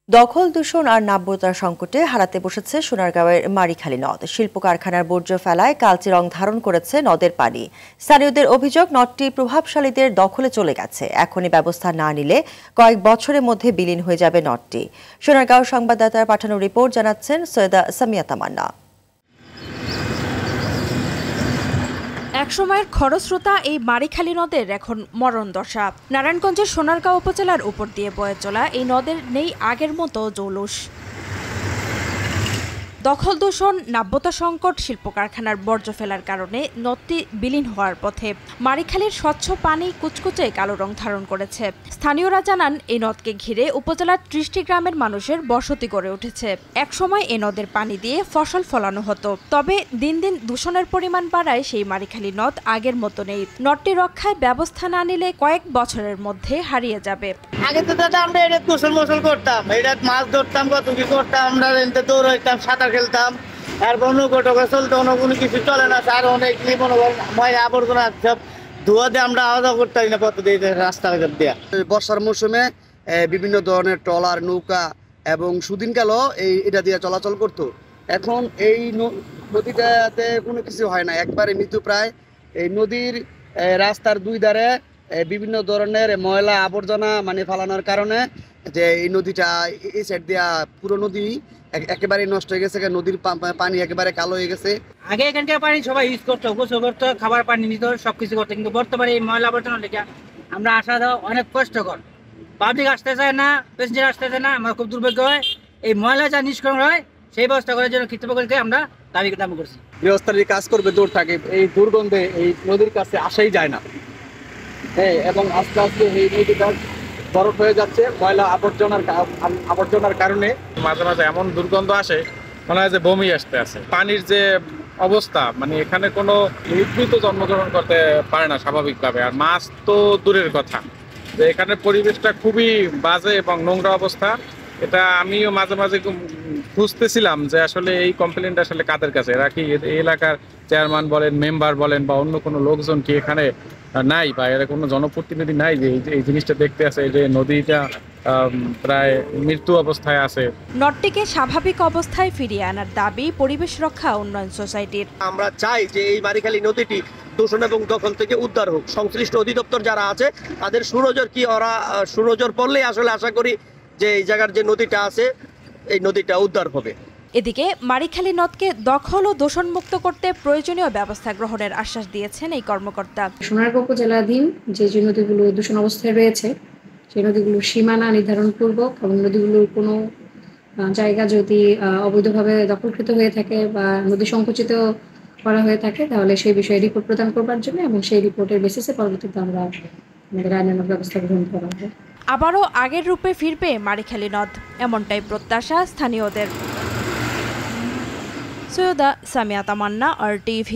দখল দূষণ আর নাব্যতার সংকটে হারাতে বসেছে সোনারগাঁওয়ের মারিখালী নদ। শিল্প কারখানার বর্জ্য ফেলায় কালচে রং ধারণ করেছে নদের পানি। স্থানীয়দের অভিযোগ, নদটি প্রভাবশালীদের দখলে চলে গেছে। এখনই ব্যবস্থা না নিলে কয়েক বছরের মধ্যে বিলীন হয়ে যাবে নদটি। সোনারগাঁও সংবাদদাতার পাঠানো রিপোর্ট জানাচ্ছেন সৈয়দা সামিয়া তামান্না। একসময়ের খরস্রোতা এই মারিখালী নদের এখন মরণ দশা। নারায়ণগঞ্জের সোনারগাঁও উপজেলার উপর দিয়ে বয়ে চলা এই নদের নেই আগের মতো জৌলুস। দখল দূষণ, নাব্যতা সংকট, শিল্প কারখানার বর্জ্য ফেলার কারণে নদটি বিলীন হওয়ার পথে। মারিখালীর স্বচ্ছ পানি কুচকুচে কালো রং ধারণ করেছে। স্থানীয়রা জানান, এই নদকে ঘিরে উপজেলার ৩০টি গ্রামের মানুষের বসতি গড়ে উঠেছে। একসময় এ নদের পানি দিয়ে ফসল ফলানো হতো। তবে দিন দিন দূষণের পরিমাণ বাড়ায় সেই মারিখালী নদ আগের মতো নেই। নদটি রক্ষায় ব্যবস্থা না নিলে কয়েক বছরের মধ্যে হারিয়ে যাবে। আগে তো দাদা আমরা এটা গোসল করতাম, এটা মাছ ধরতাম, কত কি করতাম, আমরা দৌড়াইতাম, সাঁতার খেলতাম, আর নৌকা চলতো, কোনো কিছু চলে না। আর অনেক ময়লা আবর্জনা সব ধোয়া দিয়ে আমরা আওয়া যাওয়া করতাম না কত দিয়ে রাস্তা দেওয়া। বর্ষার মৌসুমে বিভিন্ন ধরনের ট্রলার, নৌকা এবং সুদিনকালও এটা দিয়ে চলাচল করতো। এখন এই নদীটাতে কোনো কিছু হয় না, একবারে মৃত্যু প্রায়। এই নদীর রাস্তার দুই ধারে বিভিন্ন ধরনের ময়লা আবর্জনা ফালানোর কারণে যে এই নদীটা এই সাইড দিয়া পুরো নদী একেবারে নষ্ট হয়ে গেছে। নদীর পানি একেবারে কালো হয়ে গেছে। আগে এখানকার পানি সবাই ইউজ করতো, গোসল করতো, খাবার পানি নিত, সবকিছু করতো। কিন্তু বর্তমানে এই ময়লা আবর্জনা লেগে আমরা আসা যাওয়া অনেক কষ্টকর। পাবলিক আসতে চায় না, প্যাসেঞ্জার আসতে চায় না। আমার খুব দুর্ভাগ্য হয়, এই ময়লা যা নিষ্করণ হয় সেই ব্যবস্থা করার জন্য কৃতজ্ঞতাকে আমরা দাবি করছি। গৃহস্থরা কাজ করবে দূর থাকে, এই দুর্গন্ধে এই নদীর কাছে আসাই যায় না। এবং আস্তে আস্তে এই নদীটা বরফ হয়ে যাচ্ছে ময়লা আবর্জনার কারণে। মাঝে মাঝে এমন দুর্গন্ধ আসে, মনে হয় যে বমি আসতে আছে। পানির যে অবস্থা, এখানে কোনো উদ্ভিদ জন্মগ্রহণ করতে পারে না স্বাভাবিকভাবে, আর মাছ তো দূরের কথা। যে এখানে পরিবেশটা খুবই বাজে এবং নোংরা অবস্থা। এটা আমিও মাঝে মাঝে খুঁজতেছিলাম যে আসলে এই কমপ্লেনটা আসলে কাদের কাছে। এরা কি এই এলাকার চেয়ারম্যান বলেন, মেম্বার বলেন বা অন্য কোনো লোকজন কি এখানে নাই, বা এরা কোনো জনপ্রতিনিধি নাই যে এই জিনিসটা দেখতে আছে, যে নদীটা প্রায় মৃত্যু অবস্থায় আছে। নদটিকে স্বাভাবিক অবস্থায় ফিরিয়ে আনার দাবি পরিবেশ রক্ষা উন্নয়ন সোসাইটির। আমরা চাই যে এই মারিখালী নদীটি দূষণ এবং দখল থেকে উদ্ধার হোক। সংশ্লিষ্ট অধিদপ্তর যারা আছে তাদের সুনজর পড়লেই আসলে আশা করি যে এই জায়গার যে নদীটা আছে এই নদীটা উদ্ধার হবে। এদিকে মারিখালী নদকে দখল ও দূষণমুক্ত করতে প্রয়োজনীয় ব্যবস্থা গ্রহণের আশ্বাস দিয়েছেন এই কর্মকর্তা। সোনারগাঁও উপজেলাধীন যে নদীগুলো দূষণ অবস্থায় রয়েছে সেই নদীগুলোর সীমানা নির্ধারণ পূর্বক এবং নদীগুলোর কোনো জায়গা যদি অবৈধভাবে দখলকৃত হয়ে থাকে বা নদী সংকুচিত করা হয়ে থাকে, তাহলে সেই বিষয়ে রিপোর্ট প্রদান করবার জন্য এবং সেই রিপোর্টের বেসিসে পরবর্তীতে আমরা আমাদের আইনানুগ ব্যবস্থা গ্রহণ করা হবে। আবারও আগের রূপে ফিরবে মারিখালী নদ, এমনটাই প্রত্যাশা স্থানীয়দের। সৈয়দা সামিয়া তামান্না, RTV।